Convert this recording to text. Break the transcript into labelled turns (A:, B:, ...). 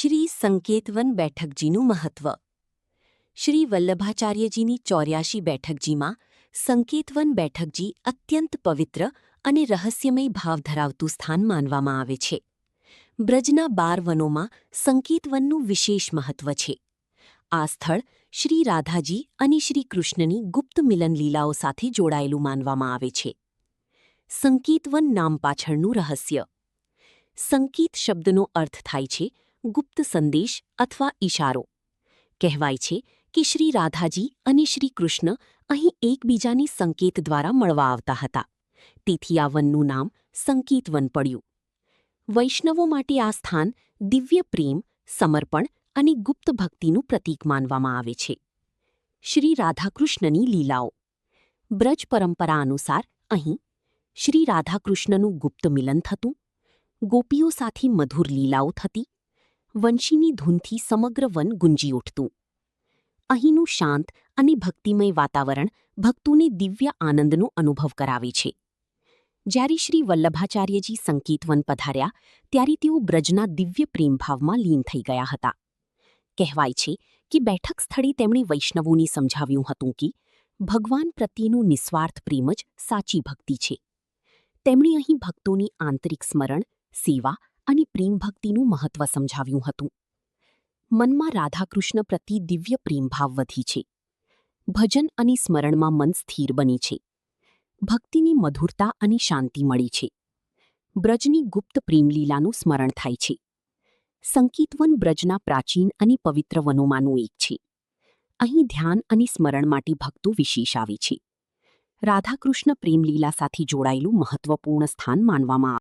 A: શ્રી સંકેતવન બેઠકજીનું મહત્વ. શ્રી વલ્લભાચાર્યજીની 84 બેઠકજીમાં સંકેતવન બેઠકજી અત્યંત પવિત્ર અને રહસ્યમય ભાવ ધરાવતું સ્થાન માનવામાં આવે છે. બ્રજના 12 વનોમાં સંકેતવનનું વિશેષ મહત્વ છે. આ સ્થળ શ્રી રાધાજી અને શ્રી કૃષ્ણની ગુપ્ત મિલન લીલાઓ સાથે જોડાયેલું માનવામાં આવે છે. સંકેતવન નામ પાછળનું રહસ્ય. સંકેત શબ્દનો અર્થ થાય છે ગુપ્ત સંદેશ અથવા ઇશારો. કહેવાય છે કે શ્રી રાધાજી અને શ્રી કૃષ્ણ અહીં એકબીજાની સંકેત દ્વારા મળવા આવતા હતા. તેથી આ વનનું નામ સંકેતવન પડ્યું. વૈષ્ણવો માટે આ સ્થાન દિવ્ય પ્રેમ, સમર્પણ અને ગુપ્ત ભક્તિનું પ્રતીક માનવામાં આવે છે. શ્રી રાધાકૃષ્ણની લીલાઓ. બ્રજ પરંપરા અનુસાર અહીં શ્રી રાધાકૃષ્ણનું ગુપ્ત મિલન થતું, ગોપીઓ સાથે મધુર લીલાઓ થતી, વંશીની ધૂનથી સમગ્ર વન ગુંજી ઉઠતું. અહીંનું શાંત અને ભક્તિમય વાતાવરણ ભક્તોને દિવ્ય આનંદનો અનુભવ કરાવે છે. જ્યારે શ્રી વલ્લભાચાર્યજી સંકેતવન પધાર્યા ત્યારે તેઓ બ્રજના દિવ્ય પ્રેમભાવમાં લીન થઈ ગયા હતા. કહેવાય છે કે બેઠક સ્થળે તેમણે વૈષ્ણવોને સમજાવ્યું હતું કે ભગવાન પ્રત્યેનું નિસ્વાર્થ પ્રેમ જ સાચી ભક્તિ છે. તેમણે અહીં ભક્તોની આંતરિક સ્મરણ, સેવા અને પ્રેમ ભક્તિનું મહત્વ સમજાવ્યું હતું. મનમાં રાધાકૃષ્ણ પ્રત્યે દિવ્ય પ્રેમભાવ વધી છે. ભજન અને સ્મરણમાં મન સ્થિર બને છે. ભક્તિની મધુરતા અને શાંતિ મળી છે. બ્રજની ગુપ્ત પ્રેમલીલાનું સ્મરણ થાય છે. સંકેતવન બ્રજના પ્રાચીન અને પવિત્ર વનોમાંનું એક છે. અહીં ધ્યાન અને સ્મરણ માટે ભક્તો વિશેષ આવે છે. રાધાકૃષ્ણ પ્રેમલીલા સાથે જોડાયેલું મહત્વપૂર્ણ સ્થાન માનવામાં આવે છે.